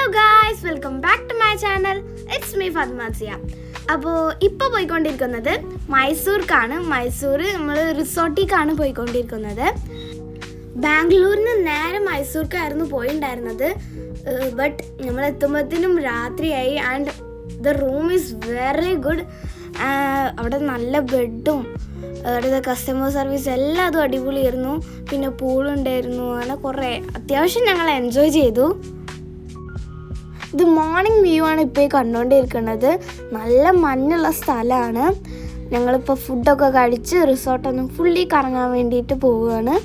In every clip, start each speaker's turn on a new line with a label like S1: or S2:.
S1: Hello guys, welcome back to my channel. It's me Fathima. അപ്പോൾ ഇപ്പോൾ പോയിക്കൊണ്ടിരിക്കുന്നത് മൈസൂർക്കാണ്. മൈസൂർ നമ്മൾ റിസോർട്ടിലേക്കാണ് പോയിക്കൊണ്ടിരിക്കുന്നത്. ബാംഗ്ലൂരിൽ നിന്ന് നേരെ മൈസൂർക്കായിരുന്നു പോയിട്ടുണ്ടായിരുന്നത്. ബട്ട് നമ്മൾ എത്തുമ്പോഴത്തേനും രാത്രിയായി. And the room is very good. അവിടെ നല്ല ബെഡും അവിടുത്തെ കസ്റ്റമർ സർവീസ് എല്ലാം അതും അടിപൊളിയായിരുന്നു. പിന്നെ പൂളുണ്ടായിരുന്നു. അങ്ങനെ കുറേ അത്യാവശ്യം ഞങ്ങൾ എൻജോയ് ചെയ്തു. ഇത് മോർണിംഗ് വ്യൂ ആണ് ഇപ്പോൾ കണ്ടുകൊണ്ടിരിക്കുന്നത്. നല്ല മഞ്ഞുള്ള സ്ഥലമാണ്. ഞങ്ങളിപ്പോൾ ഫുഡൊക്കെ കഴിച്ച് റിസോർട്ടൊന്നും ഫുള്ളി കറങ്ങാൻ വേണ്ടിയിട്ട് പോവുകയാണ്.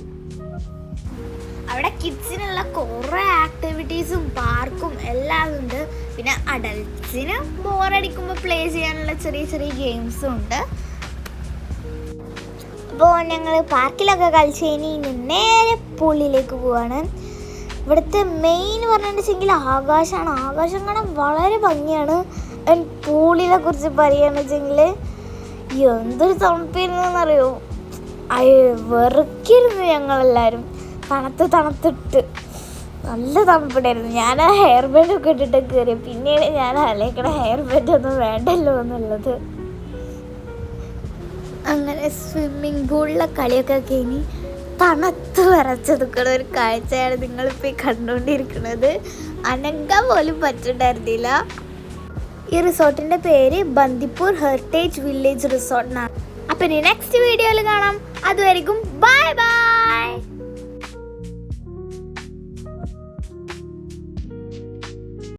S1: അവിടെ കിഡ്സിനുള്ള കുറേ ആക്ടിവിറ്റീസും പാർക്കും എല്ലാം ഉണ്ട്. പിന്നെ അഡൽട്ട്സിന് ബോറടിക്കുമ്പോൾ പ്ലേ ചെയ്യാനുള്ള ചെറിയ ചെറിയ ഗെയിംസും ഉണ്ട്. അപ്പോൾ ഞങ്ങൾ പാർക്കിലൊക്കെ കളിച്ച് കഴിഞ്ഞ് നേരെ പൂളിലേക്ക് പോവാണ്. ഇവിടുത്തെ മെയിൻ പറഞ്ഞിട്ടുണ്ടെങ്കിൽ ആകാശമാണ്. ആകാശം കാണാൻ വളരെ ഭംഗിയാണ്. പൂളിനെ കുറിച്ച് പറയുകയെന്ന് വെച്ചെങ്കിൽ എന്തൊരു തണുപ്പായിരുന്നറിയോ. വെറുക്കിയിരുന്നു ഞങ്ങളെല്ലാവരും. തണുത്തിട്ട് നല്ല തണുപ്പുണ്ടായിരുന്നു. ഞാൻ ആ ഹെയർ ബാൻഡൊക്കെ ഇട്ടിട്ട് കയറി. പിന്നീട് ഞാൻ അലേക്കണ ഹെയർ ബാൻഡൊന്നും വേണ്ടല്ലോ എന്നുള്ളത്. അങ്ങനെ സ്വിമ്മിങ് പൂളിലെ കളിയൊക്കെ കഴിഞ്ഞ് തണുത്ത് വിറച്ച് നിൽക്കുന്ന ഒരു കാഴ്ചയാണ് നിങ്ങളിപ്പോൾ കണ്ടുകൊണ്ടിരിക്കുന്നത്. അനങ്ങാൻ പോലും പറ്റുന്നുണ്ടായിരുന്നില്ല. ഈ റിസോർട്ടിൻ്റെ പേര് ബന്ദിപ്പൂർ ഹെറിറ്റേജ് വില്ലേജ് റിസോർട്ട് എന്നാണ്. അപ്പം ഇനി നെക്സ്റ്റ് വീഡിയോയിൽ കാണാം. അതുവരെയും ബൈ ബൈ.